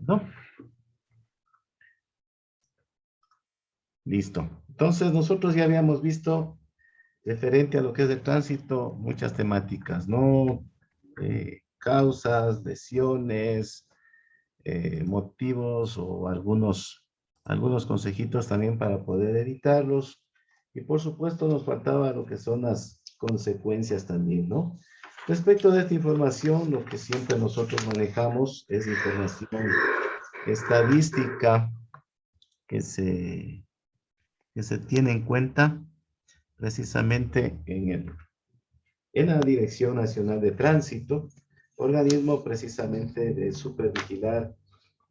¿No? Listo. Entonces, nosotros ya habíamos visto, referente a lo que es el tránsito, muchas temáticas, ¿no? Causas, lesiones, motivos o algunos consejitos también para poder evitarlos. Y por supuesto nos faltaba lo que son las consecuencias también, ¿no? Respecto de esta información, lo que siempre nosotros manejamos es información estadística que se tiene en cuenta precisamente en la Dirección Nacional de Tránsito, organismo precisamente de supervigilar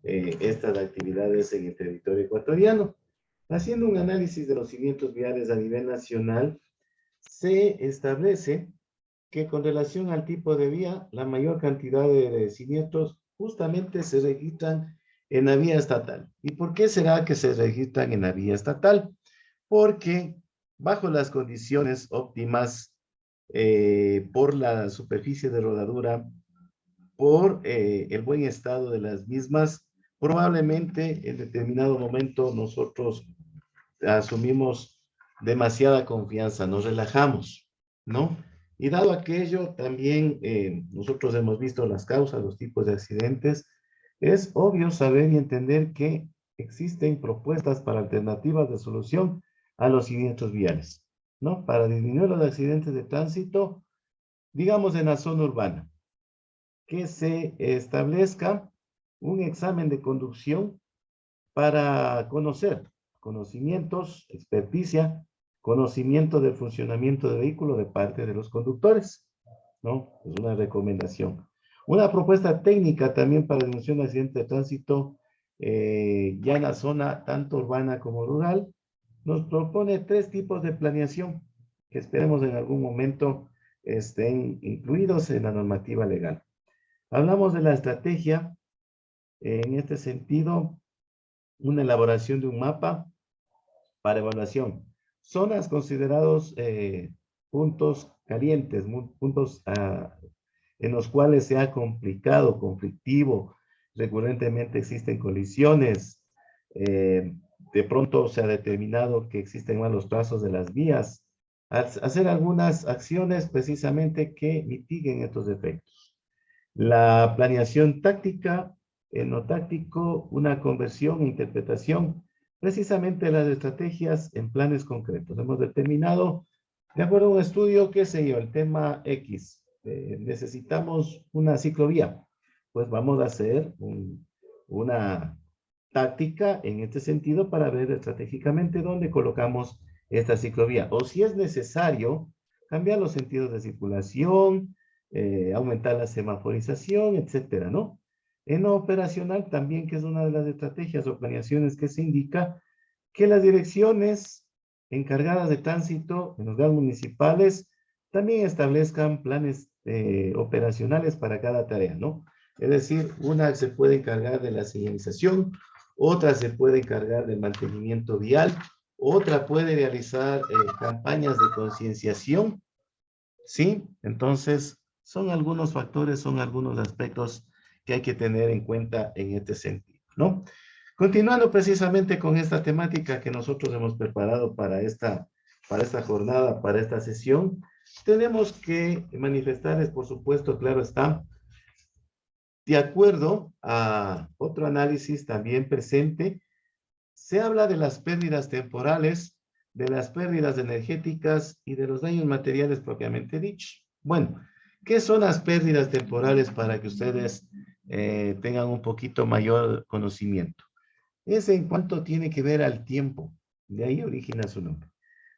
estas actividades en el territorio ecuatoriano. Haciendo un análisis de los siniestros viales a nivel nacional, se establece que con relación al tipo de vía, la mayor cantidad de siniestros justamente se registran en la vía estatal. ¿Y por qué será que se registran en la vía estatal? Porque bajo las condiciones óptimas, por la superficie de rodadura, por el buen estado de las mismas, probablemente en determinado momento nosotros asumimos demasiada confianza, nos relajamos, ¿no? Y dado aquello, también nosotros hemos visto las causas, los tipos de accidentes, es obvio saber y entender que existen propuestas para alternativas de solución a los siniestros viales, ¿no? Para disminuir los accidentes de tránsito, digamos en la zona urbana, que se establezca un examen de conducción para conocer conocimientos, experticia, conocimiento del funcionamiento del vehículo de parte de los conductores, ¿no? Es una recomendación. Una propuesta técnica también para disminución de accidentes de tránsito, ya en la zona tanto urbana como rural, nos propone 3 tipos de planeación que esperemos en algún momento estén incluidos en la normativa legal. Hablamos de la estrategia, en este sentido, una elaboración de un mapa para evaluación. Zonas considerados puntos calientes, puntos en los cuales se ha complicado, conflictivo, recurrentemente existen colisiones, de pronto se ha determinado que existen malos trazos de las vías, hacer algunas acciones precisamente que mitiguen estos efectos. La planeación táctica, en lo táctico, una conversión e interpretación precisamente las estrategias en planes concretos. Hemos determinado, de acuerdo a un estudio, qué sé yo, el tema X, necesitamos una ciclovía, pues vamos a hacer una táctica en este sentido para ver estratégicamente dónde colocamos esta ciclovía. O si es necesario, cambiar los sentidos de circulación, aumentar la semaforización, etcétera, ¿no? En lo operacional también, que es una de las estrategias o planeaciones que se indica, que las direcciones encargadas de tránsito en los lugares municipales también establezcan planes operacionales para cada tarea, ¿no? Es decir, una se puede encargar de la señalización, otra se puede encargar del mantenimiento vial, otra puede realizar campañas de concienciación, ¿sí? Entonces, son algunos factores, son algunos aspectos que hay que tener en cuenta en este sentido, ¿no? Continuando precisamente con esta temática que nosotros hemos preparado para esta jornada, para esta sesión, tenemos que manifestarles, por supuesto, claro está, de acuerdo a otro análisis también presente, se habla de las pérdidas temporales, de las pérdidas energéticas y de los daños materiales propiamente dichos. Bueno, ¿qué son las pérdidas temporales para que ustedes tengan un poquito mayor conocimiento? Es en cuanto tiene que ver al tiempo, de ahí origina su nombre.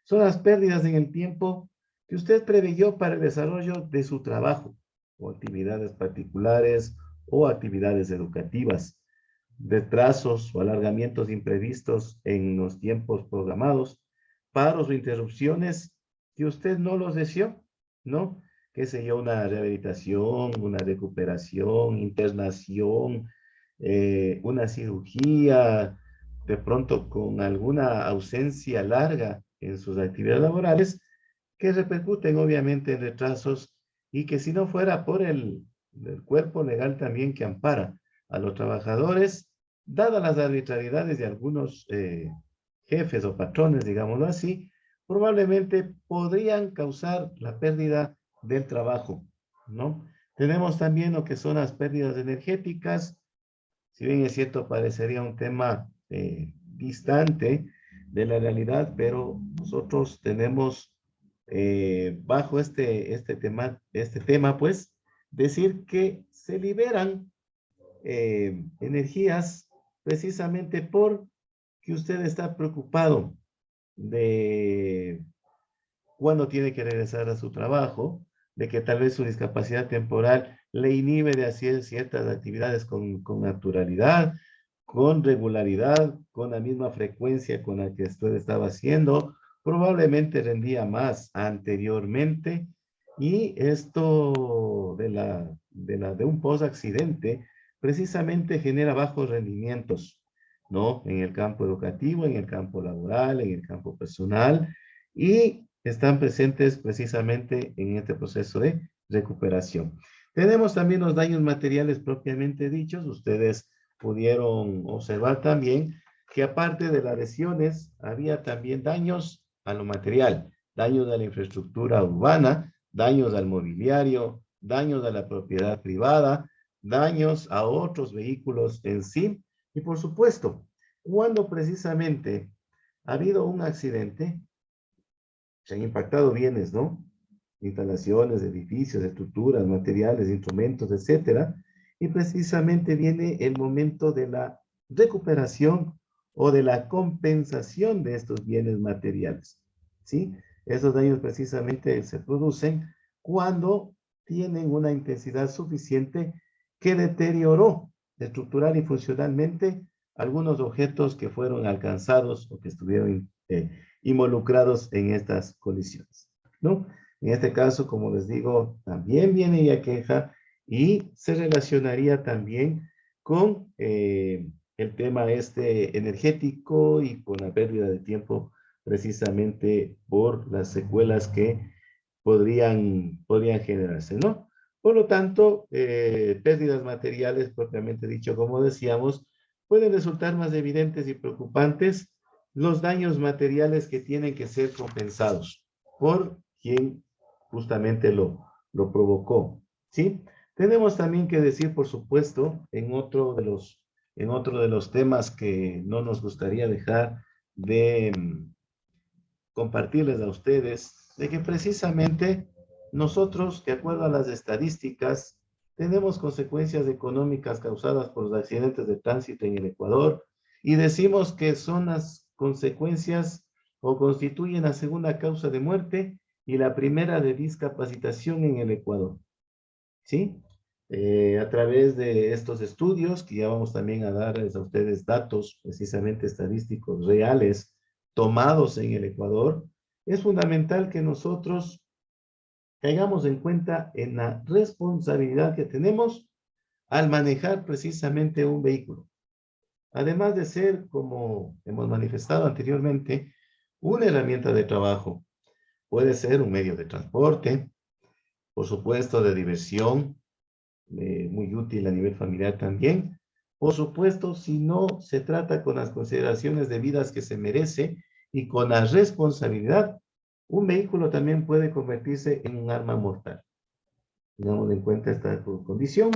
Son las pérdidas en el tiempo que usted preveyó para el desarrollo de su trabajo o actividades particulares o actividades educativas, retrasos o alargamientos imprevistos en los tiempos programados, paros o interrupciones que usted no los deseó, ¿no? Qué sé yo, una rehabilitación, una recuperación, internación, una cirugía, de pronto con alguna ausencia larga en sus actividades laborales, que repercuten obviamente en retrasos y que si no fuera por el cuerpo legal también que ampara a los trabajadores, dadas las arbitrariedades de algunos jefes o patrones, digámoslo así, probablemente podrían causar la pérdida del trabajo, ¿no? Tenemos también lo que son las pérdidas energéticas. Si bien es cierto, parecería un tema distante de la realidad, pero nosotros tenemos bajo este tema, pues, decir que se liberan energías precisamente por que usted está preocupado de cuándo tiene que regresar a su trabajo, de que tal vez su discapacidad temporal le inhibe de hacer ciertas actividades con naturalidad, con regularidad, con la misma frecuencia con la que usted estaba haciendo, probablemente rendía más anteriormente, y esto de un post-accidente precisamente genera bajos rendimientos, ¿no? En el campo educativo, en el campo laboral, en el campo personal, y están presentes precisamente en este proceso de recuperación. Tenemos también los daños materiales propiamente dichos. Ustedes pudieron observar también que aparte de las lesiones, había también daños a lo material, daños a la infraestructura urbana, daños al mobiliario, daños a la propiedad privada, daños a otros vehículos en sí. Y por supuesto, cuando precisamente ha habido un accidente, se han impactado bienes, ¿no? Instalaciones, edificios, estructuras, materiales, instrumentos, etcétera. Y precisamente viene el momento de la recuperación o de la compensación de estos bienes materiales, ¿sí? Esos daños precisamente se producen cuando tienen una intensidad suficiente que deterioró estructural y funcionalmente algunos objetos que fueron alcanzados o que estuvieron involucrados en estas colisiones, ¿no? En este caso, como les digo, también viene ya queja y se relacionaría también con el tema energético y con la pérdida de tiempo precisamente por las secuelas que podrían generarse, ¿no? Por lo tanto, pérdidas materiales propiamente dicho, como decíamos, pueden resultar más evidentes y preocupantes los daños materiales que tienen que ser compensados por quien justamente lo provocó, ¿sí? Tenemos también que decir, por supuesto, en otro de los temas que no nos gustaría dejar de compartirles a ustedes, de que precisamente nosotros, de acuerdo a las estadísticas, tenemos consecuencias económicas causadas por los accidentes de tránsito en el Ecuador, y decimos que son las consecuencias o constituyen la segunda causa de muerte y la primera de discapacitación en el Ecuador, ¿sí? A través de estos estudios, que ya vamos también a darles a ustedes datos precisamente estadísticos reales tomados en el Ecuador, es fundamental que nosotros caigamos en cuenta en la responsabilidad que tenemos al manejar precisamente un vehículo. Además de ser, como hemos manifestado anteriormente, una herramienta de trabajo, puede ser un medio de transporte, por supuesto de diversión, muy útil a nivel familiar también. Por supuesto, si no se trata con las consideraciones debidas que se merece y con la responsabilidad, un vehículo también puede convertirse en un arma mortal. Tengamos en cuenta esta condición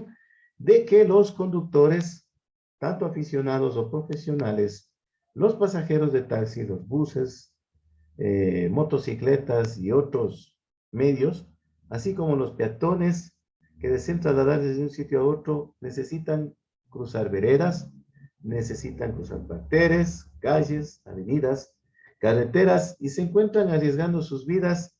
de que los conductores, tanto aficionados o profesionales, los pasajeros de taxi, los buses, motocicletas y otros medios, así como los peatones que desean trasladar desde un sitio a otro, necesitan cruzar veredas, necesitan cruzar parterres, calles, avenidas, carreteras, y se encuentran arriesgando sus vidas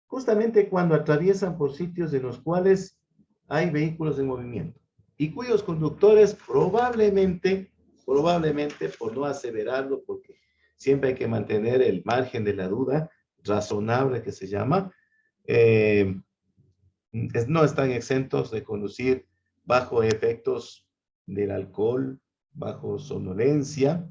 justamente cuando atraviesan por sitios en los cuales hay vehículos en movimiento y cuyos conductores probablemente, por no aseverarlo, porque siempre hay que mantener el margen de la duda razonable que se llama, no están exentos de conducir bajo efectos del alcohol, bajo somnolencia,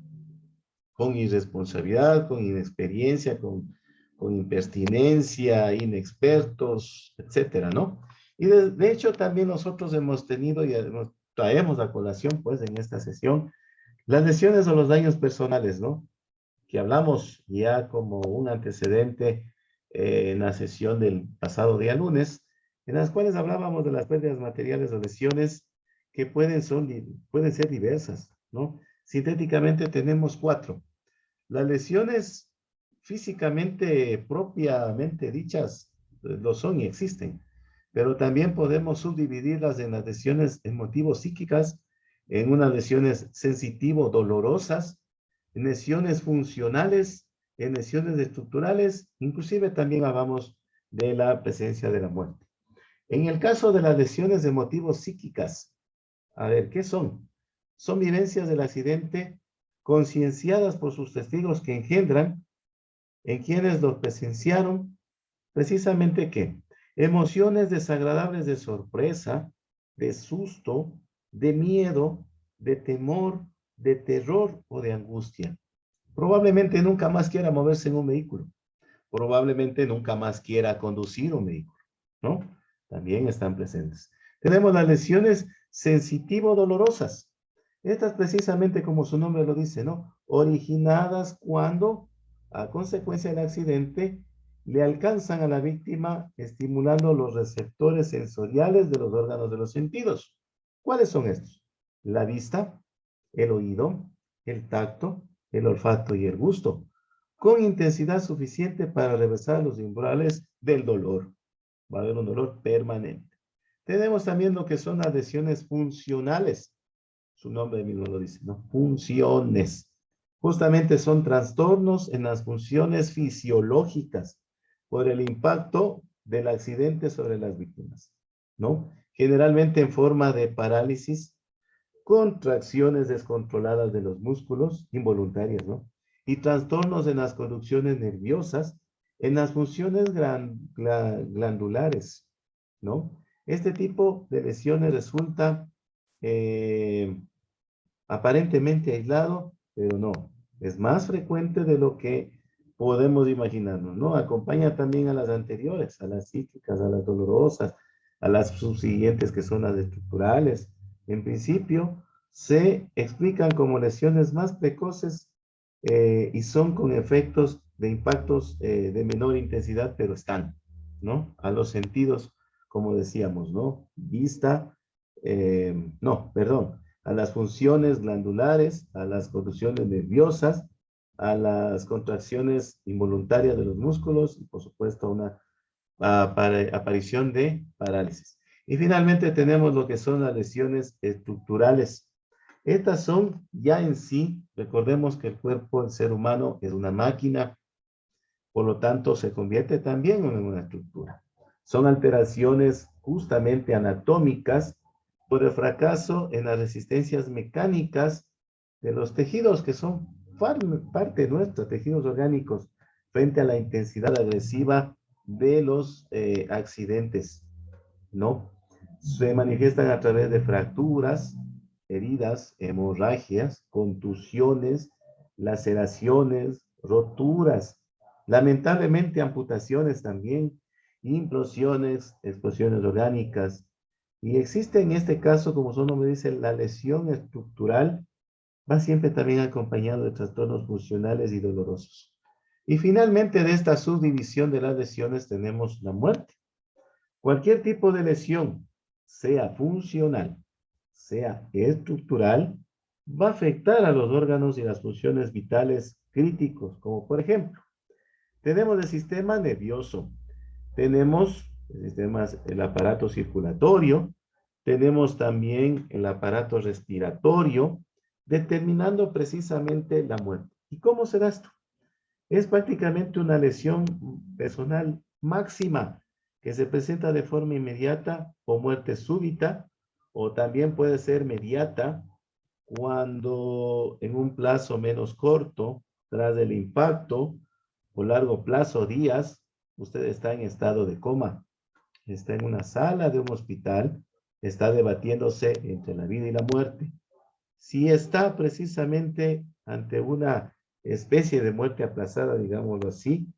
con irresponsabilidad, con inexperiencia, con impertinencia, inexpertos, etcétera, ¿no? Y de hecho también nosotros hemos tenido y hemos traemos a colación, pues, en esta sesión, las lesiones o los daños personales, ¿no? Que hablamos ya como un antecedente en la sesión del pasado día lunes, en las cuales hablábamos de las pérdidas materiales o lesiones que pueden ser diversas, ¿no? Sintéticamente tenemos cuatro. Las lesiones físicamente propiamente dichas lo son y existen, pero también podemos subdividirlas en las lesiones emotivo-psíquicas, en unas lesiones sensitivo-dolorosas, en lesiones funcionales, en lesiones estructurales, inclusive también hablamos de la presencia de la muerte. En el caso de las lesiones emotivo-psíquicas, a ver, ¿qué son? Son vivencias del accidente concienciadas por sus testigos que engendran en quienes lo presenciaron, precisamente ¿qué? Emociones desagradables de sorpresa, de susto, de miedo, de temor, de terror o de angustia. Probablemente nunca más quiera moverse en un vehículo. Probablemente nunca más quiera conducir un vehículo, ¿no? También están presentes. Tenemos las lesiones sensitivo-dolorosas. Estas precisamente como su nombre lo dice, ¿no? Originadas cuando, a consecuencia del accidente, le alcanzan a la víctima estimulando los receptores sensoriales de los órganos de los sentidos. ¿Cuáles son estos? La vista, el oído, el tacto, el olfato y el gusto, con intensidad suficiente para reversar los umbrales del dolor. Va a haber un dolor permanente. Tenemos también lo que son las lesiones funcionales. Su nombre mismo lo dice, ¿no? Funciones. Justamente son trastornos en las funciones fisiológicas por el impacto del accidente sobre las víctimas, ¿no? Generalmente en forma de parálisis, contracciones descontroladas de los músculos, involuntarias, ¿no? Y trastornos en las conducciones nerviosas, en las funciones glandulares, ¿no? Este tipo de lesiones resulta eh, aparentemente aislado, pero no, es más frecuente de lo que podemos imaginarnos, ¿no? Acompaña también a las anteriores, a las psíquicas, a las dolorosas, a las subsiguientes que son las estructurales. En principio, se explican como lesiones más precoces y son con efectos de impactos de menor intensidad, pero están, ¿no? A los sentidos, como decíamos, ¿no? Vista, no, perdón, a las funciones glandulares, a las conducciones nerviosas, a las contracciones involuntarias de los músculos y por supuesto a una aparición de parálisis. Y finalmente tenemos lo que son las lesiones estructurales. Estas son ya en sí, recordemos que el cuerpo del ser humano es una máquina, por lo tanto se convierte también en una estructura. Son alteraciones justamente anatómicas por el fracaso en las resistencias mecánicas de los tejidos que son parte de nuestros tejidos orgánicos frente a la intensidad agresiva de los accidentes, ¿no? Se manifiestan a través de fracturas, heridas, hemorragias, contusiones, laceraciones, roturas, lamentablemente amputaciones también, implosiones, explosiones orgánicas. Y existe en este caso, como su nombre dice, la lesión estructural, va siempre también acompañado de trastornos funcionales y dolorosos. Y finalmente de esta subdivisión de las lesiones tenemos la muerte. Cualquier tipo de lesión, sea funcional, sea estructural, va a afectar a los órganos y las funciones vitales críticos, como por ejemplo, tenemos el sistema nervioso, tenemos el aparato circulatorio, tenemos también el aparato respiratorio, determinando precisamente la muerte. ¿Y cómo será esto? Es prácticamente una lesión personal máxima que se presenta de forma inmediata o muerte súbita, o también puede ser mediata cuando en un plazo menos corto, tras el impacto, o largo plazo, días, usted está en estado de coma, está en una sala de un hospital, está debatiéndose entre la vida y la muerte. Si está precisamente ante una especie de muerte aplazada, digámoslo así,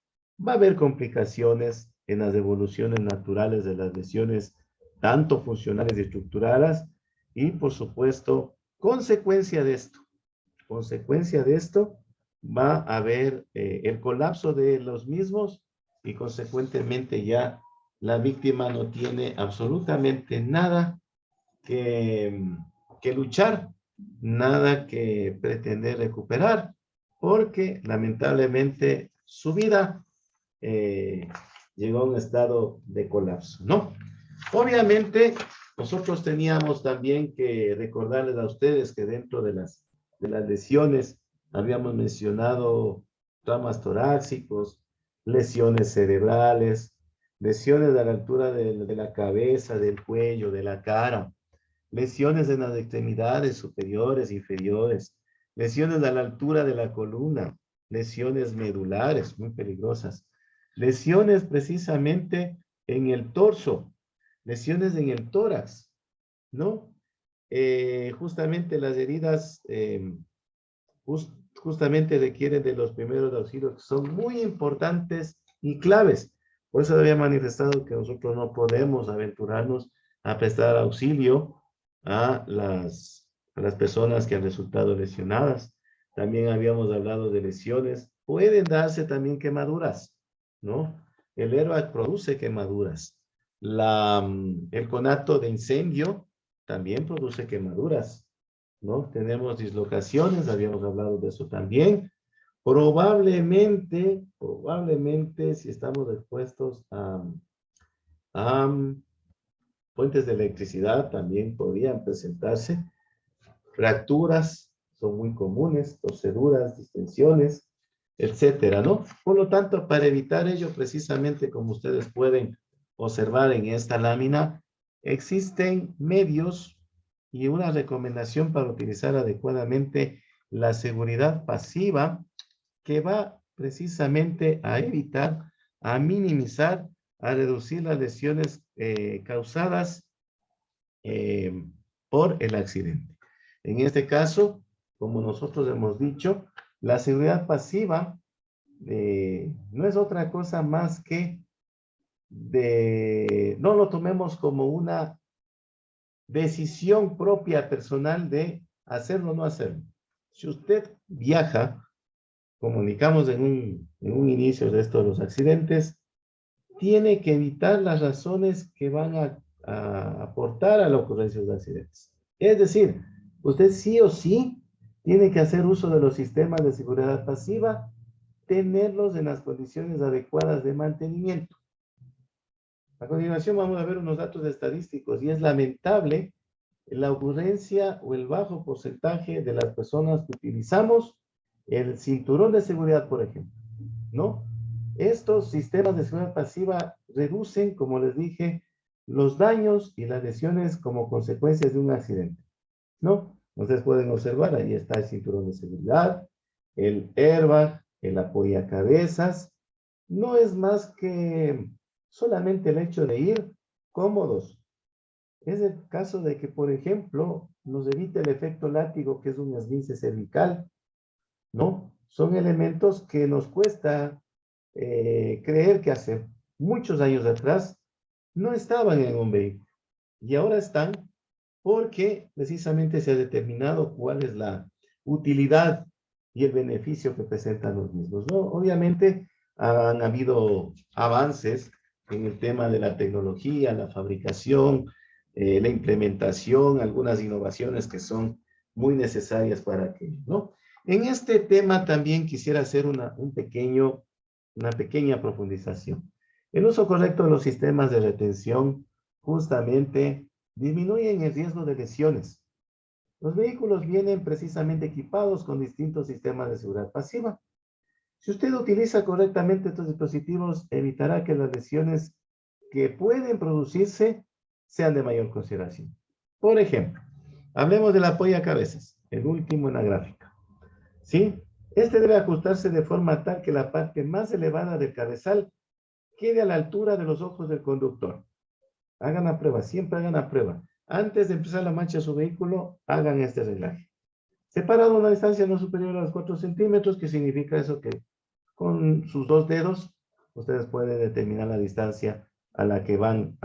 va a haber complicaciones en las evoluciones naturales de las lesiones, tanto funcionales y estructurales, y por supuesto, consecuencia de esto va a haber el colapso de los mismos y consecuentemente ya la víctima no tiene absolutamente nada que, que luchar, nada que pretender recuperar, porque lamentablemente su vida eh, llegó a un estado de colapso, ¿no? Obviamente, nosotros teníamos también que recordarles a ustedes que dentro de las lesiones habíamos mencionado traumas torácicos, lesiones cerebrales, lesiones a la altura de la cabeza, del cuello, de la cara, lesiones en las extremidades superiores, inferiores, lesiones a la altura de la columna, lesiones medulares muy peligrosas, lesiones precisamente en el torso, lesiones en el tórax, ¿no? Justamente las heridas justamente requieren de los primeros auxilios que son muy importantes y claves. Por eso había manifestado que nosotros no podemos aventurarnos a prestar auxilio a las personas que han resultado lesionadas. También habíamos hablado de lesiones. Pueden darse también quemaduras, ¿no? El airbag produce quemaduras. El conato de incendio también produce quemaduras, ¿no? Tenemos dislocaciones, habíamos hablado de eso también. Probablemente, si estamos expuestos a fuentes de electricidad, también podrían presentarse. Fracturas son muy comunes, torceduras, distensiones, etcétera, ¿no? Por lo tanto, para evitar ello, precisamente como ustedes pueden observar en esta lámina, existen medios y una recomendación para utilizar adecuadamente la seguridad pasiva que va precisamente a evitar, a minimizar, a reducir las lesiones causadas eh, por el accidente. En este caso, como nosotros hemos dicho, la seguridad pasiva no es otra cosa más que no lo tomemos como una decisión propia personal de hacerlo o no hacerlo. Si usted viaja, comunicamos en un inicio de esto de los accidentes, tiene que evitar las razones que van a aportar a la ocurrencia de accidentes. Es decir, usted sí o sí tiene que hacer uso de los sistemas de seguridad pasiva, tenerlos en las condiciones adecuadas de mantenimiento. A continuación vamos a ver unos datos estadísticos y es lamentable la ocurrencia o el bajo porcentaje de las personas que utilizamos el cinturón de seguridad, por ejemplo, ¿no? Estos sistemas de seguridad pasiva reducen, como les dije, los daños y las lesiones como consecuencias de un accidente, ¿no? Ustedes pueden observar, ahí está el cinturón de seguridad, el airbag, el apoyacabezas. No es más que solamente el hecho de ir cómodos. Es el caso de que, por ejemplo, nos evite el efecto látigo, que es un esguince cervical, ¿no? Son elementos que nos cuesta creer que hace muchos años atrás no estaban en un vehículo y ahora están porque precisamente se ha determinado cuál es la utilidad y el beneficio que presentan los mismos, ¿no? Obviamente han habido avances en el tema de la tecnología, la fabricación, la implementación, algunas innovaciones que son muy necesarias para aquello, ¿no? En este tema también quisiera hacer una pequeña profundización. El uso correcto de los sistemas de retención justamente disminuyen el riesgo de lesiones. Los vehículos vienen precisamente equipados con distintos sistemas de seguridad pasiva. Si usted utiliza correctamente estos dispositivos, evitará que las lesiones que pueden producirse sean de mayor consideración. Por ejemplo, hablemos del apoyo a cabezas, el último en la gráfica. ¿Sí? Este debe ajustarse de forma tal que la parte más elevada del cabezal quede a la altura de los ojos del conductor. Hagan la prueba, siempre hagan la prueba. Antes de empezar la marcha de su vehículo, hagan este reglaje. Separado a una distancia no superior a los 4 centímetros, que significa eso que con sus dos dedos ustedes pueden determinar la distancia a la que van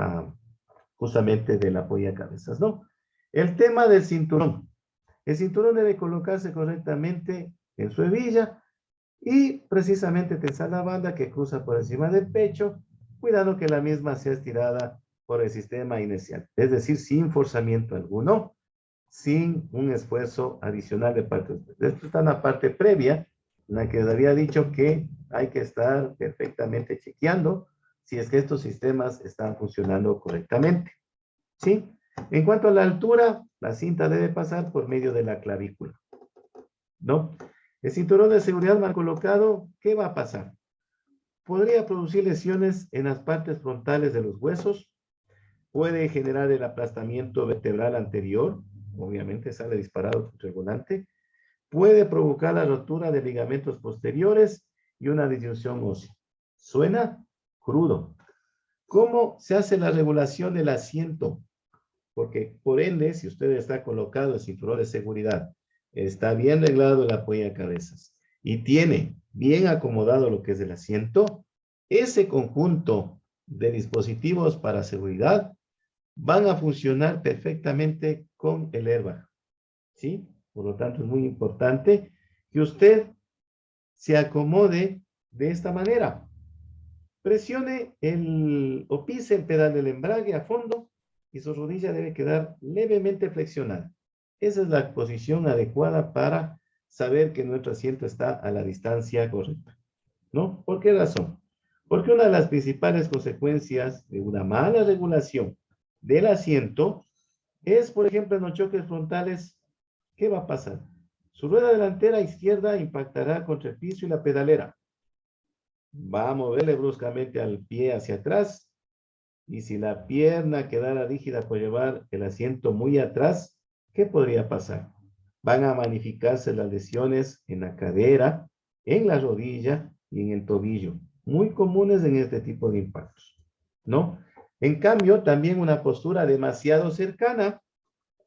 justamente del apoyacabezas, ¿no? El tema del cinturón. El cinturón debe colocarse correctamente en su hebilla y precisamente tensar la banda que cruza por encima del pecho, cuidando que la misma sea estirada por el sistema inercial, es decir, sin forzamiento alguno, sin un esfuerzo adicional de parte de usted. Esto está en la parte previa, en la que les había dicho que hay que estar perfectamente chequeando si es que estos sistemas están funcionando correctamente. ¿Sí? En cuanto a la altura, la cinta debe pasar por medio de la clavícula, ¿no? El cinturón de seguridad mal colocado, ¿qué va a pasar? Podría producir lesiones en las partes frontales de los huesos, puede generar el aplastamiento vertebral anterior, obviamente sale disparado contra el volante, puede provocar la rotura de ligamentos posteriores y una disyunción ósea. ¿Suena? Crudo. ¿Cómo se hace la regulación del asiento? Porque por ende, si usted está colocado el cinturón de seguridad, está bien reglado el apoyacabezas y tiene bien acomodado lo que es el asiento, ese conjunto de dispositivos para seguridad van a funcionar perfectamente con el airbag, ¿sí? Por lo tanto, es muy importante que usted se acomode de esta manera. Presione o pise el pedal del embrague a fondo y su rodilla debe quedar levemente flexionada. Esa es la posición adecuada para saber que nuestro asiento está a la distancia correcta, ¿no? ¿Por qué razón? Porque una de las principales consecuencias de una mala regulación del asiento es, por ejemplo, en los choques frontales, ¿qué va a pasar? Su rueda delantera izquierda impactará contra el piso y la pedalera. Va a moverle bruscamente al pie hacia atrás y si la pierna quedara rígida por llevar el asiento muy atrás, ¿qué podría pasar? Van a magnificarse las lesiones en la cadera, en la rodilla y en el tobillo, muy comunes en este tipo de impactos, ¿no? En cambio, también una postura demasiado cercana,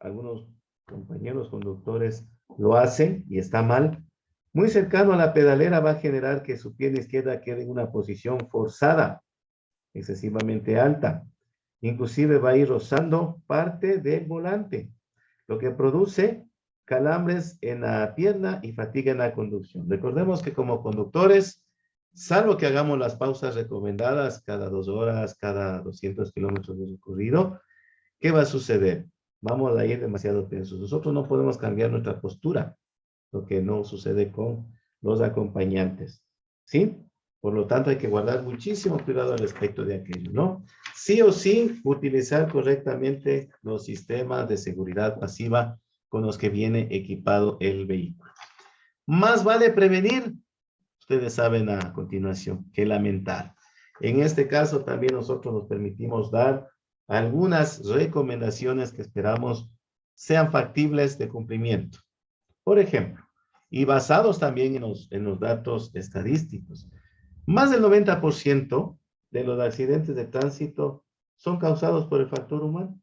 algunos compañeros conductores lo hacen y está mal. Muy cercano a la pedalera va a generar que su pierna izquierda quede en una posición forzada, excesivamente alta. Inclusive va a ir rozando parte del volante, lo que produce calambres en la pierna y fatiga en la conducción. Recordemos que como conductores, salvo que hagamos las pausas recomendadas cada 2 horas, cada 200 kilómetros de recorrido, ¿qué va a suceder? Vamos a ir demasiado tensos. Nosotros no podemos cambiar nuestra postura, lo que no sucede con los acompañantes, ¿sí? Por lo tanto, hay que guardar muchísimo cuidado al respecto de aquello, ¿no? Sí o sí, utilizar correctamente los sistemas de seguridad pasiva con los que viene equipado el vehículo. Más vale prevenir, ustedes saben a continuación, que lamentar. En este caso, también nosotros nos permitimos dar algunas recomendaciones que esperamos sean factibles de cumplimiento. Por ejemplo, y basados también en los datos estadísticos, más del 90% de los accidentes de tránsito son causados por el factor humano.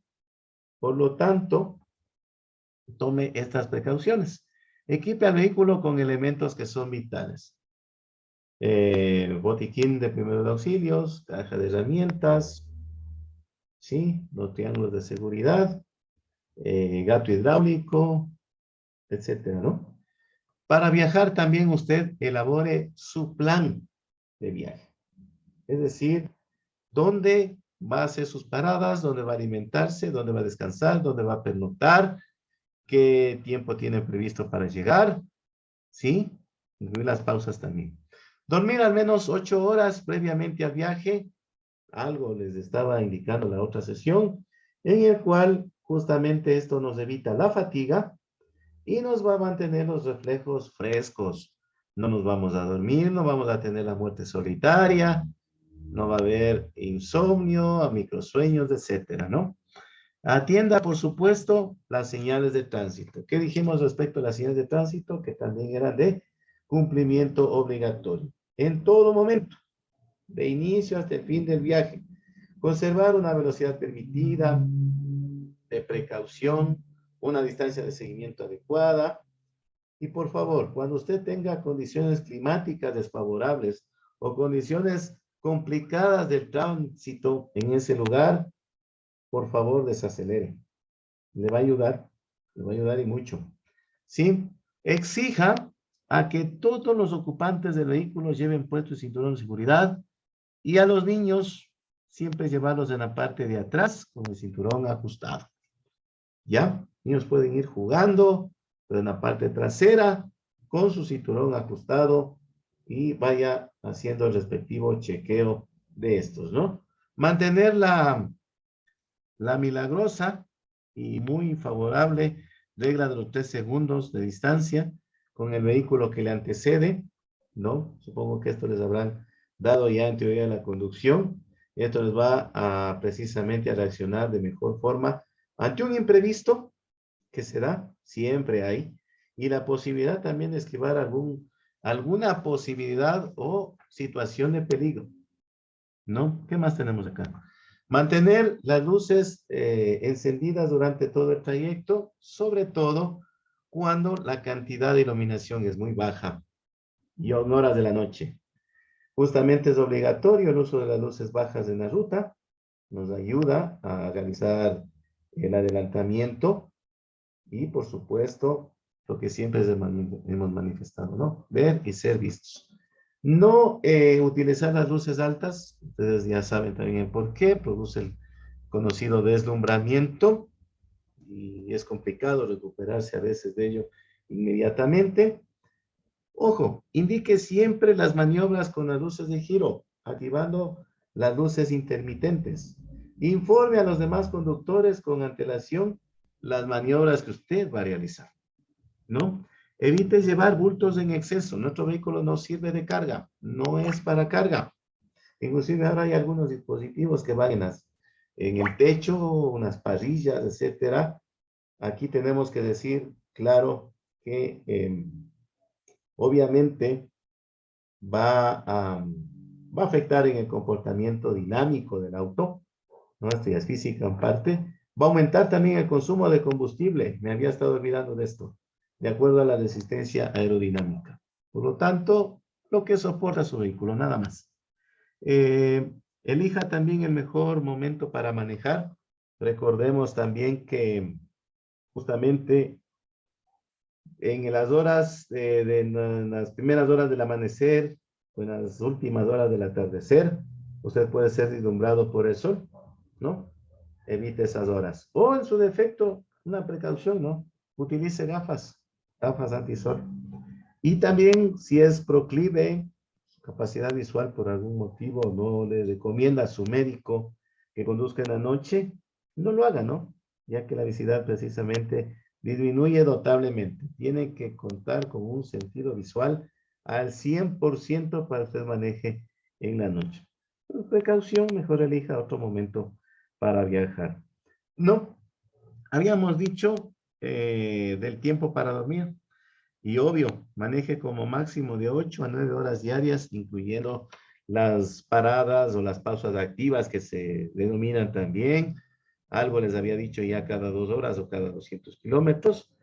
Por lo tanto, tome estas precauciones. Equipe al vehículo con elementos que son vitales. Botiquín de primeros auxilios, caja de herramientas, ¿sí? Los triángulos de seguridad, gato hidráulico, etcétera, ¿no? Para viajar también usted elabore su plan de viaje. Es decir, dónde va a hacer sus paradas, dónde va a alimentarse, dónde va a descansar, dónde va a pernoctar, qué tiempo tiene previsto para llegar, ¿sí? Incluir las pausas también. Dormir al menos 8 horas previamente al viaje, algo les estaba indicando la otra sesión, en el cual justamente esto nos evita la fatiga y nos va a mantener los reflejos frescos. No nos vamos a dormir, no vamos a tener la muerte solitaria, no va a haber insomnio, microsueños, etcétera, ¿no? Atienda, por supuesto, las señales de tránsito. ¿Qué dijimos respecto a las señales de tránsito? Que también eran de cumplimiento obligatorio. En todo momento, de inicio hasta el fin del viaje, conservar una velocidad permitida, de precaución, una distancia de seguimiento adecuada. Y por favor, cuando usted tenga condiciones climáticas desfavorables o condiciones complicadas del tránsito en ese lugar, por favor, desacelere. le va a ayudar y mucho. ¿Sí? Exija a que todos los ocupantes del vehículo lleven puesto el cinturón de seguridad y a los niños siempre llevarlos en la parte de atrás con el cinturón ajustado. ¿Ya? Niños pueden ir jugando, pero en la parte trasera con su cinturón ajustado y vaya haciendo el respectivo chequeo de estos, ¿no? Mantener la milagrosa y muy favorable regla de los 3 segundos de distancia con el vehículo que le antecede, ¿no? Supongo que esto les habrán dado ya en teoría de la conducción. Esto les va a precisamente a reaccionar de mejor forma ante un imprevisto que se da, siempre hay, y la posibilidad también de esquivar alguna posibilidad o situación de peligro, ¿no? ¿Qué más tenemos acá? Mantener las luces encendidas durante todo el trayecto, sobre todo cuando la cantidad de iluminación es muy baja y en horas de la noche. Justamente es obligatorio el uso de las luces bajas en la ruta, nos ayuda a realizar el adelantamiento y, por supuesto, lo que siempre hemos manifestado, ¿no? Ver y ser vistos. No utilizar las luces altas, ustedes ya saben también el por qué, produce el conocido deslumbramiento y es complicado recuperarse a veces de ello inmediatamente. Ojo, indique siempre las maniobras con las luces de giro, activando las luces intermitentes. Informe a los demás conductores con antelación las maniobras que usted va a realizar, ¿no? Evite llevar bultos en exceso. Nuestro vehículo no sirve de carga, no es para carga. Inclusive ahora hay algunos dispositivos que van en el techo, unas parrillas, etcétera. Aquí tenemos que decir, claro, que obviamente va a afectar en el comportamiento dinámico del auto, ¿no? Esto ya es física en parte. Va a aumentar también el consumo de combustible. Me había estado olvidando de esto, de acuerdo a la resistencia aerodinámica. Por lo tanto, lo que soporta su vehículo, nada más. Elija también el mejor momento para manejar. Recordemos también que justamente en las horas, en las primeras horas del amanecer o en las últimas horas del atardecer, usted puede ser deslumbrado por el sol, ¿no? Evite esas horas. O en su defecto, una precaución, ¿no? Utilice gafas antisol. Y también, si es proclive, su capacidad visual por algún motivo no le recomienda a su médico que conduzca en la noche, no lo haga, ¿no? Ya que la visibilidad precisamente disminuye notablemente. Tiene que contar con un sentido visual al 100% para que usted maneje en la noche. Por precaución, mejor elija otro momento para viajar. No, habíamos dicho del tiempo para dormir. Y obvio, maneje como máximo de 8 a 9 horas diarias, incluyendo las paradas o las pausas activas que se denominan también. Algo les había dicho ya cada 2 horas o cada 200 kilómetros.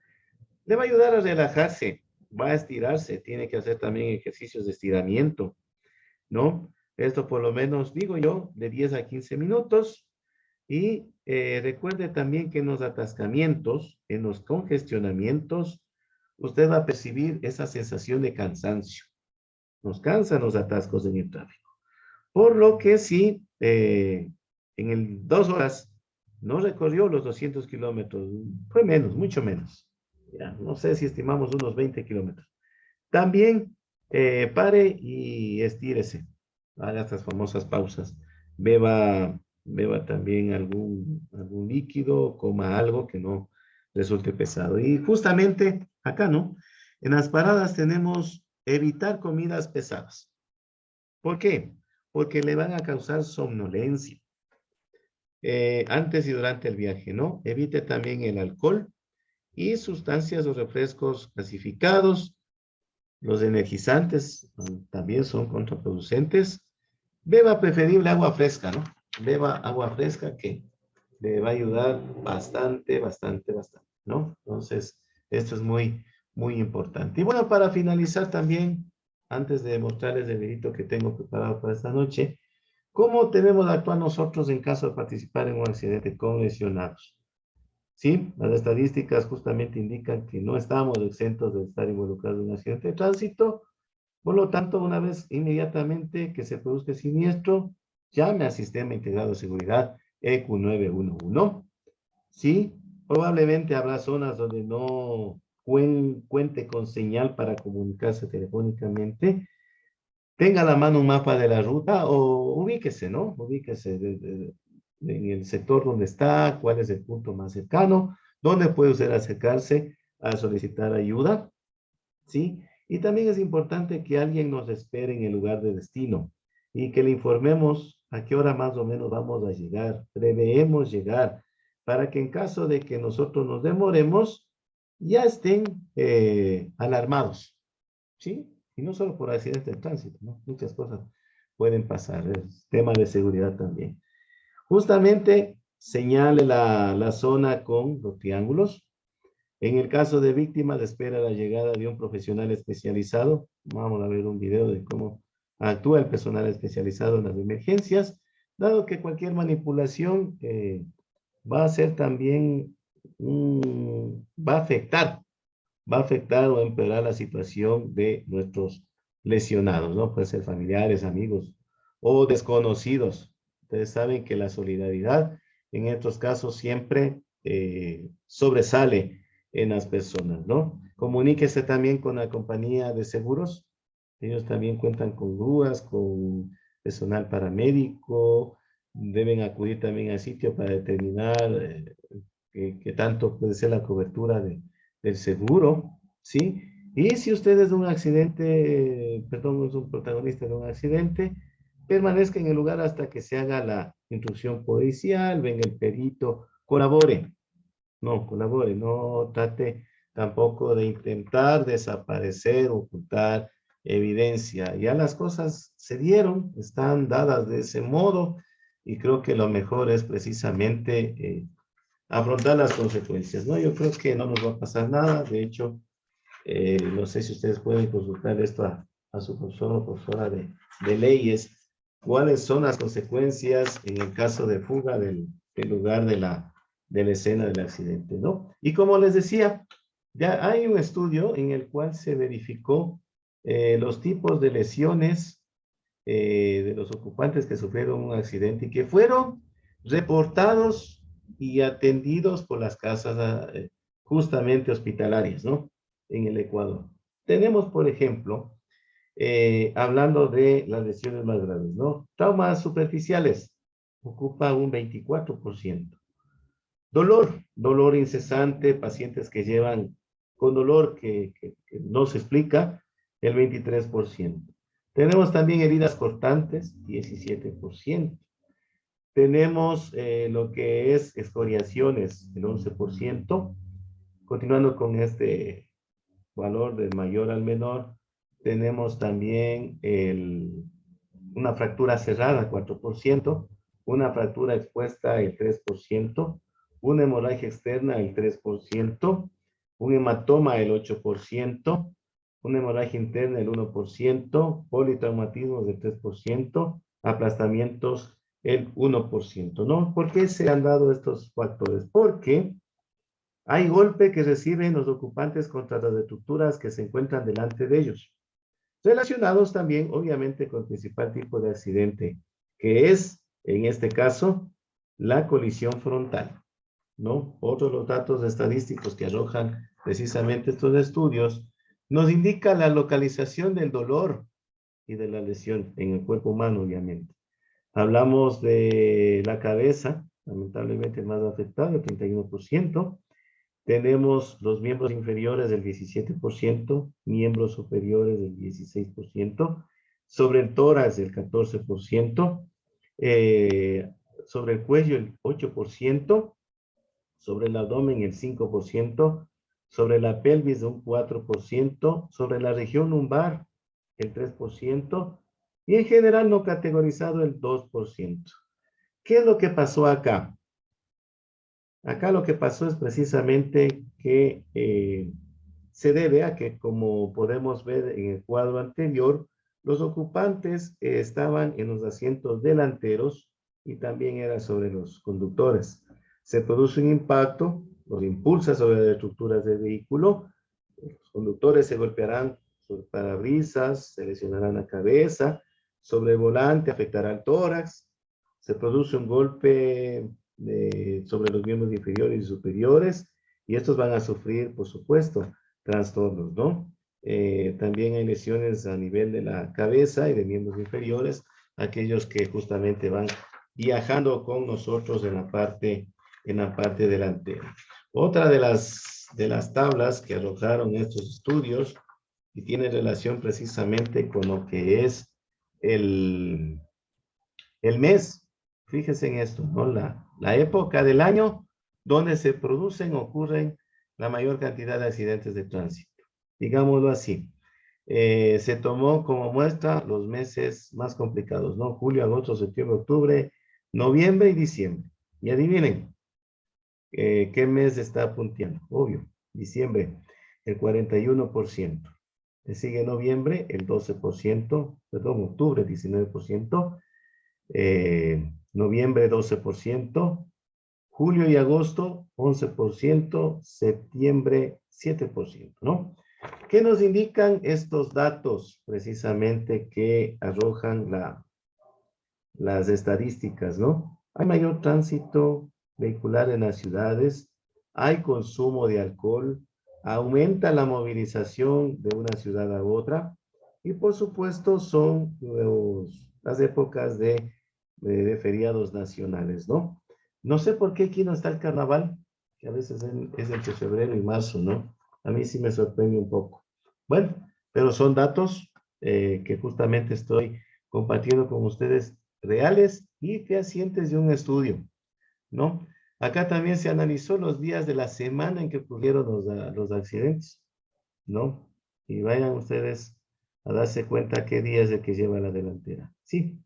Le va a ayudar a relajarse, va a estirarse, tiene que hacer también ejercicios de estiramiento, ¿no? Esto por lo menos, digo yo, de 10 a 15 minutos. Y recuerde también que en los atascamientos, en los congestionamientos, usted va a percibir esa sensación de cansancio. Nos cansan los atascos en el tráfico. Por lo que si en 2 horas no recorrió los 200 kilómetros, fue menos, mucho menos. Ya, no sé si estimamos unos 20 kilómetros. También pare y estírese. Haga estas famosas pausas. Beba también algún líquido, coma algo que no resulte pesado. Y justamente acá, ¿no? En las paradas tenemos evitar comidas pesadas. ¿Por qué? Porque le van a causar somnolencia antes y durante el viaje, ¿no? Evite también el alcohol y sustancias o refrescos gasificados. Los energizantes también son contraproducentes. Beba preferible agua fresca, ¿no? Beba agua fresca que le va a ayudar bastante, bastante, bastante, ¿no? Entonces, esto es muy, muy importante. Y bueno, para finalizar también, antes de mostrarles el videito que tengo preparado para esta noche, ¿cómo debemos actuar nosotros en caso de participar en un accidente con lesionados? Sí, las estadísticas justamente indican que no estamos exentos de estar involucrados en un accidente de tránsito. Por lo tanto, una vez inmediatamente que se produzca el siniestro, llame al Sistema Integrado de Seguridad EQ 911. Sí, probablemente habrá zonas donde no cuente con señal para comunicarse telefónicamente. Tenga a la mano un mapa de la ruta o ubíquese, ¿no? Ubíquese en el sector donde está, cuál es el punto más cercano, dónde puede usted acercarse a solicitar ayuda, ¿sí? Y también es importante que alguien nos espere en el lugar de destino y que le informemos a qué hora más o menos vamos a llegar, preveemos llegar, para que en caso de que nosotros nos demoremos, ya estén alarmados, ¿sí? Y no solo por accidentes de tránsito, ¿no? Muchas cosas pueden pasar, es tema de seguridad también. Justamente señale la zona con los triángulos. En el caso de víctimas, espera la llegada de un profesional especializado. Vamos a ver un video de cómo actúa el personal especializado en las emergencias, dado que cualquier manipulación va a ser también, va a afectar o empeorar la situación de nuestros lesionados, ¿no? Pueden ser familiares, amigos o desconocidos. Ustedes saben que la solidaridad en estos casos siempre sobresale en las personas, ¿no? Comuníquese también con la compañía de seguros. Ellos también cuentan con grúas, con personal paramédico, deben acudir también al sitio para determinar qué tanto puede ser la cobertura del seguro, ¿sí? Y si usted es un accidente, perdón, es un protagonista de un accidente, permanezca en el lugar hasta que se haga la instrucción policial, venga el perito, colabore, no trate tampoco de intentar desaparecer, ocultar evidencia. Ya las cosas se dieron, están dadas de ese modo y creo que lo mejor es precisamente afrontar las consecuencias, ¿no? Yo creo que no nos va a pasar nada, de hecho, no sé si ustedes pueden consultar esto a su profesor o profesora de leyes, cuáles son las consecuencias en el caso de fuga del lugar de la escena del accidente, ¿no? Y como les decía, ya hay un estudio en el cual se verificó los tipos de lesiones de los ocupantes que sufrieron un accidente y que fueron reportados y atendidos por las casas justamente hospitalarias, ¿no? En el Ecuador. Tenemos, por ejemplo, hablando de las lesiones más graves, ¿no? Traumas superficiales, ocupa un 24%. Dolor incesante, pacientes que llevan con dolor que no se explica, el 23%. Tenemos también heridas cortantes, 17%. Tenemos lo que es escoriaciones, el 11%. Continuando con este valor del mayor al menor, tenemos también una fractura cerrada, 4%, una fractura expuesta, el 3%, una hemorragia externa, el 3%, un hematoma, el 8%, una hemorragia interna, el 1%, politraumatismos, el 3%, aplastamientos, el 1%, ¿no? ¿Por qué se han dado estos factores? Porque hay golpe que reciben los ocupantes contra las estructuras que se encuentran delante de ellos, relacionados también, obviamente, con el principal tipo de accidente, que es, en este caso, la colisión frontal, ¿no? Otros los datos estadísticos que arrojan precisamente estos estudios nos indica la localización del dolor y de la lesión en el cuerpo humano, obviamente. Hablamos de la cabeza, lamentablemente el más afectado, el 31%. Tenemos los miembros inferiores del 17%, miembros superiores del 16%, sobre el tórax del 14%, eh, sobre el cuello el 8%, sobre el abdomen el 5%, sobre la pelvis un 4%, sobre la región lumbar el 3% y en general no categorizado el 2%. ¿Qué es lo que pasó acá? Acá lo que pasó es precisamente que se debe a que, como podemos ver en el cuadro anterior, los ocupantes estaban en los asientos delanteros y también era sobre los conductores. Se produce un impacto, los impulsa sobre las estructuras del vehículo. Los conductores se golpearán sobre parabrisas, se lesionarán la cabeza, sobre el volante afectará el tórax, se produce un golpe sobre los miembros inferiores y superiores, y estos van a sufrir, por supuesto, trastornos, ¿no? También hay lesiones a nivel de la cabeza y de miembros inferiores, aquellos que justamente van viajando con nosotros en la parte delantera. Otra de las tablas que arrojaron estos estudios y tiene relación precisamente con lo que es el mes. Fíjense en esto, ¿no? La época del año donde se ocurren la mayor cantidad de accidentes de tránsito. Digámoslo así. Se tomó como muestra los meses más complicados, ¿no? Julio, agosto, septiembre, octubre, noviembre y diciembre. Y adivinen, ¿qué mes está punteando? Obvio, diciembre, el 41%. Le sigue noviembre, el 12%, perdón, octubre, 19%, noviembre, 12%, julio y agosto, 11%, septiembre, 7%, ¿no? ¿Qué nos indican estos datos precisamente que arrojan las estadísticas, ¿no? Hay mayor tránsito vehicular en las ciudades, hay consumo de alcohol, aumenta la movilización de una ciudad a otra y por supuesto son las épocas de feriados nacionales, ¿no? No sé por qué aquí no está el carnaval, que a veces es entre febrero y marzo, ¿no? A mí sí me sorprende un poco. Bueno, pero son datos que justamente estoy compartiendo con ustedes reales y fehacientes de un estudio, ¿no? Acá también se analizó los días de la semana en que ocurrieron los accidentes, ¿no? Y vayan ustedes a darse cuenta qué día es el que lleva la delantera. Sí,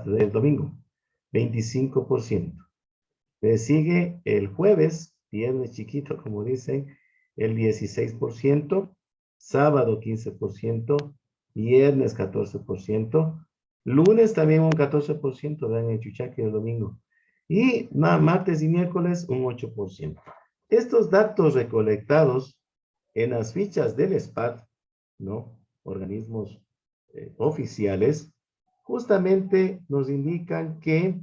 el domingo, 25%. Le sigue el jueves, viernes chiquito, como dicen, el 16%, sábado 15%, viernes 14%, lunes también un 14%, dan el Chuchaque el domingo, y martes y miércoles un 8%. Estos datos recolectados en las fichas del SPAT, ¿no? Organismos oficiales, justamente nos indican que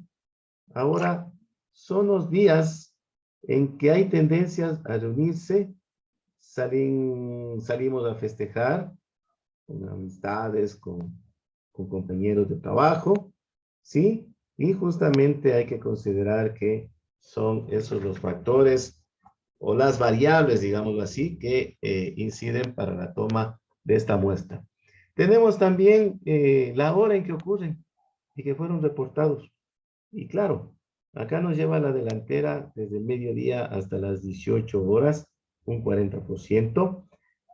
ahora son los días en que hay tendencias a reunirse, salimos a festejar con amistades, con compañeros de trabajo, ¿sí? Y justamente hay que considerar que son esos los factores o las variables, digámoslo así, que inciden para la toma de esta muestra. Tenemos también la hora en que ocurren y que fueron reportados. Y claro, acá nos lleva la delantera desde el mediodía hasta las 18 horas, un 40%.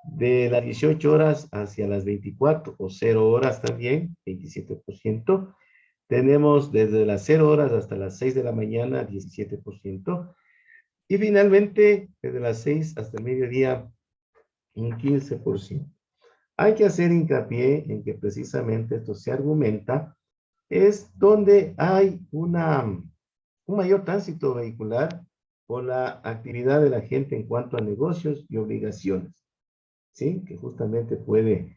De las 18 horas hacia las 24 o 0 horas también, 27%. Tenemos desde las 0 horas hasta las 6 de la mañana, 17%. Y finalmente, desde las 6 hasta el mediodía, un 15%. Hay que hacer hincapié en que precisamente esto se argumenta, es donde hay un mayor tránsito vehicular por la actividad de la gente en cuanto a negocios y obligaciones, ¿sí? Que justamente puede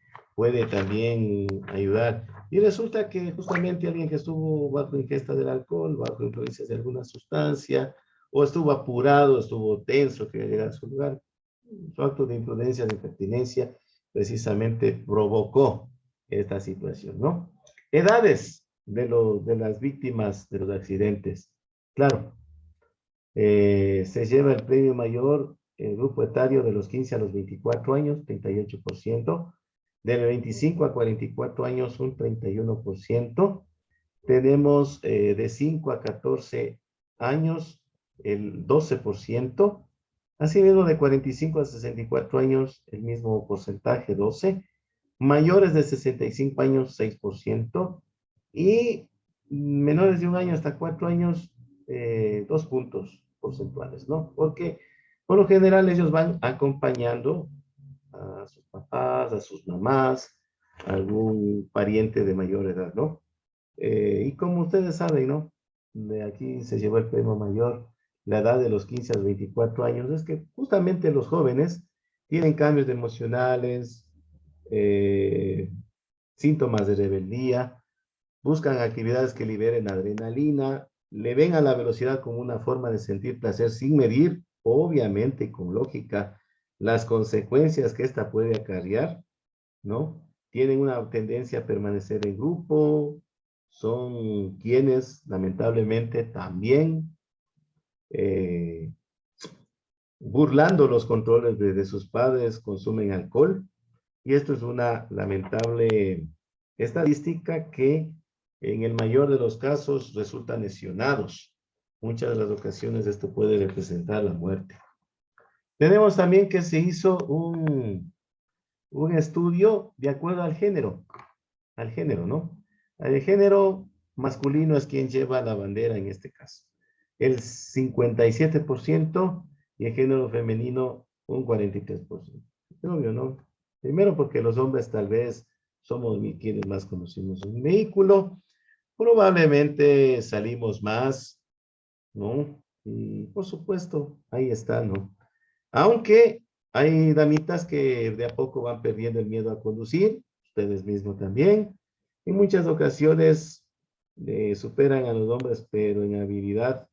también ayudar. Y resulta que justamente alguien que estuvo bajo ingesta del alcohol, bajo influencias de alguna sustancia, o estuvo apurado, estuvo tenso, que llegar a su lugar, su acto de imprudencia, de impertinencia, precisamente provocó esta situación, ¿no? Edades de las víctimas de los accidentes. Claro, se lleva el premio mayor el grupo etario de los 15 a los 24 años, 38%. De 25 a 44 años, un 31%. Tenemos de 5 a 14 años, el 12%. Asimismo, de 45 a 64 años, el mismo porcentaje, 12%. Mayores de 65 años, 6%. Y menores de un año hasta 4 años, 2 puntos porcentuales, ¿no? Porque por lo general ellos van acompañando a sus papás, a sus mamás, a algún pariente de mayor edad, ¿no? Y como ustedes saben, ¿no? De aquí se llevó el premio mayor la edad de los 15 a los 24 años, es que justamente los jóvenes tienen cambios emocionales, eh, síntomas de rebeldía, buscan actividades que liberen adrenalina, le ven a la velocidad como una forma de sentir placer sin medir, obviamente con lógica, las consecuencias que esta puede acarrear, ¿no? Tienen una tendencia a permanecer en grupo, son quienes lamentablemente también, eh, burlando los controles de sus padres, consumen alcohol. Y esto es una lamentable estadística que en el mayor de los casos resultan lesionados. Muchas de las ocasiones esto puede representar la muerte. Tenemos también que se hizo un estudio de acuerdo al género, ¿no? El género masculino es quien lleva la bandera en este caso. El 57% y el género femenino un 43%. Es obvio, ¿no? Primero porque los hombres tal vez somos quienes más conocimos un vehículo, probablemente salimos más, ¿no? Y por supuesto, ahí está, ¿no? Aunque hay damitas que de a poco van perdiendo el miedo a conducir, ustedes mismos también. En muchas ocasiones superan a los hombres, pero en habilidad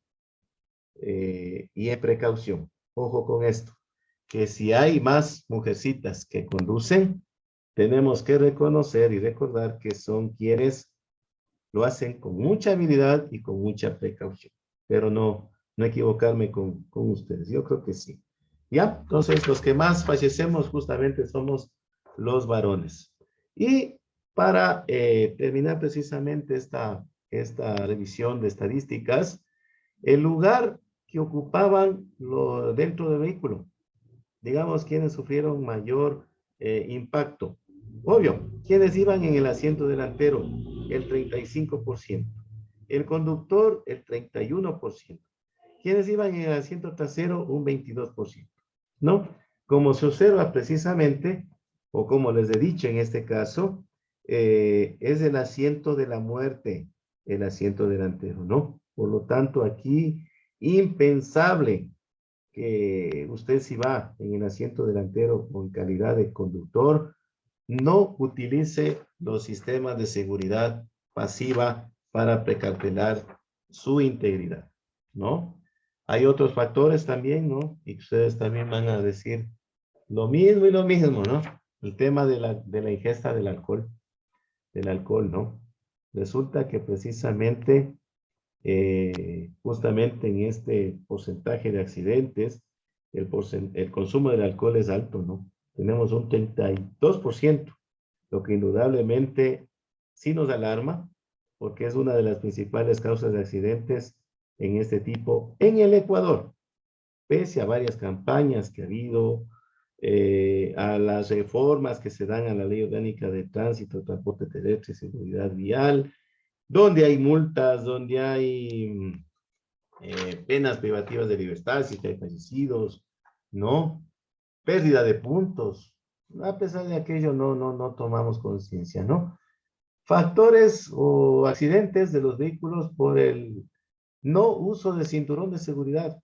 y en precaución. Ojo con esto, que si hay más mujercitas que conducen, tenemos que reconocer y recordar que son quienes lo hacen con mucha habilidad y con mucha precaución. Pero no equivocarme con ustedes. Yo creo que sí. ¿Ya? Entonces, los que más fallecemos justamente somos los varones. Y para terminar precisamente esta revisión de estadísticas, el lugar que ocupaban dentro del vehículo, digamos, quienes sufrieron mayor impacto. Obvio, quienes iban en el asiento delantero, el 35%. El conductor, el 31%. Quienes iban en el asiento trasero, un 22%. ¿No? Como se observa precisamente, o como les he dicho en este caso, es el asiento de la muerte, el asiento delantero, ¿no? Por lo tanto, aquí, impensable que usted si va en el asiento delantero con calidad de conductor, no utilice los sistemas de seguridad pasiva para precautelar su integridad, ¿no? Hay otros factores también, ¿no? Y ustedes también van a decir lo mismo y lo mismo, ¿no? El tema de la ingesta del alcohol, ¿no? Resulta que precisamente justamente en este porcentaje de accidentes, el consumo del alcohol es alto, ¿no? Tenemos un 32%, lo que indudablemente sí nos alarma, porque es una de las principales causas de accidentes en este tipo en el Ecuador, pese a varias campañas que ha habido, a las reformas que se dan a la Ley Orgánica de Tránsito, Transporte Terrestre y Seguridad Vial, donde hay multas, donde hay penas privativas de libertad, si hay fallecidos, ¿no? Pérdida de puntos. A pesar de aquello, no tomamos conciencia, ¿no? Factores o accidentes de los vehículos por el no uso de cinturón de seguridad.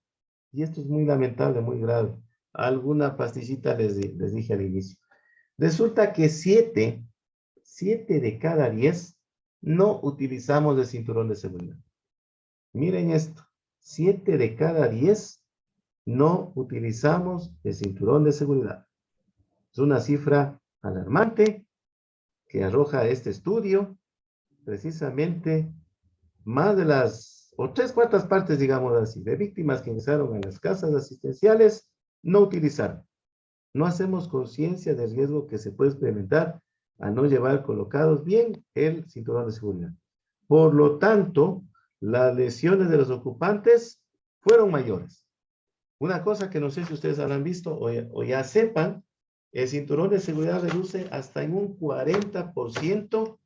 Y esto es muy lamentable, muy grave. Alguna pastillita les dije al inicio. Resulta que 7 de cada 10 no utilizamos el cinturón de seguridad. Miren esto, 7 de cada 10 no utilizamos el cinturón de seguridad. Es una cifra alarmante que arroja este estudio, precisamente más de o 3/4 partes, digamos así, de víctimas que ingresaron a las casas asistenciales no utilizaron. No hacemos conciencia del riesgo que se puede experimentar a no llevar colocados bien el cinturón de seguridad. Por lo tanto, las lesiones de los ocupantes fueron mayores. Una cosa que no sé si ustedes habrán visto o ya sepan, el cinturón de seguridad reduce hasta en un 40%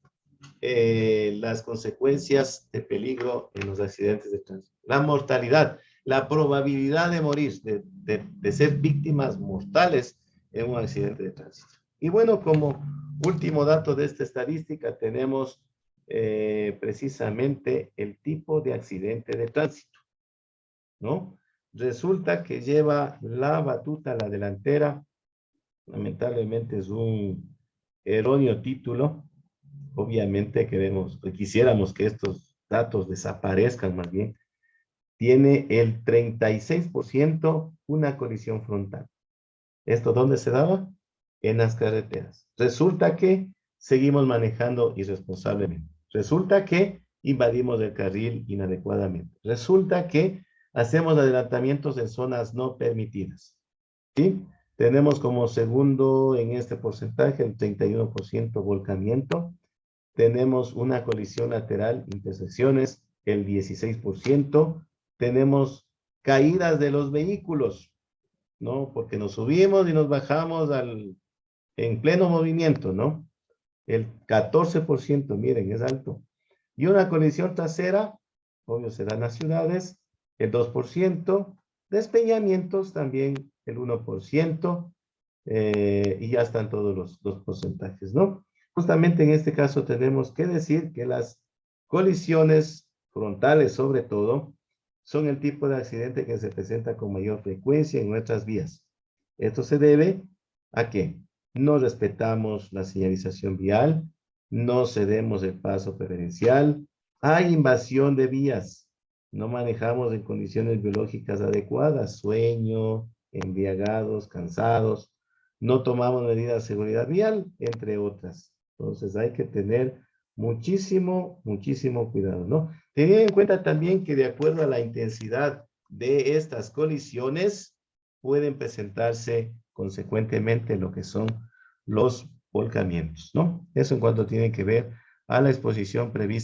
las consecuencias de peligro en los accidentes de tránsito. La mortalidad, la probabilidad de morir, de ser víctimas mortales en un accidente de tránsito. Y bueno, como último dato de esta estadística, tenemos precisamente el tipo de accidente de tránsito, ¿no? resulta que lleva la batuta a la delantera. Lamentablemente es un erróneo título. Obviamente quisiéramos que estos datos desaparezcan más bien. Tiene el 36% una colisión frontal. ¿Esto dónde se daba? En las carreteras. Resulta que seguimos manejando irresponsablemente. Resulta que invadimos el carril inadecuadamente. Resulta que hacemos adelantamientos en zonas no permitidas. ¿Sí? Tenemos como segundo en este porcentaje el 31% volcamiento. Tenemos una colisión lateral, intersecciones, el 16%. Tenemos caídas de los vehículos, ¿no? Porque nos subimos y nos bajamos en pleno movimiento, ¿no? El 14%, miren, es alto. Y una colisión trasera, obvio se dan las ciudades, el 2%, despeñamientos también el 1%, y ya están todos los porcentajes, ¿no? Justamente en este caso tenemos que decir que las colisiones frontales, sobre todo, son el tipo de accidente que se presenta con mayor frecuencia en nuestras vías. Esto se debe a que no respetamos la señalización vial, no cedemos el paso preferencial, hay invasión de vías, no manejamos en condiciones biológicas adecuadas, sueño, embriagados, cansados, no tomamos medidas de seguridad vial, entre otras. Entonces hay que tener muchísimo, muchísimo cuidado, ¿no? Teniendo en cuenta también que de acuerdo a la intensidad de estas colisiones, pueden presentarse consecuentemente lo que son los volcamientos, ¿no? Eso en cuanto tiene que ver a la exposición prevista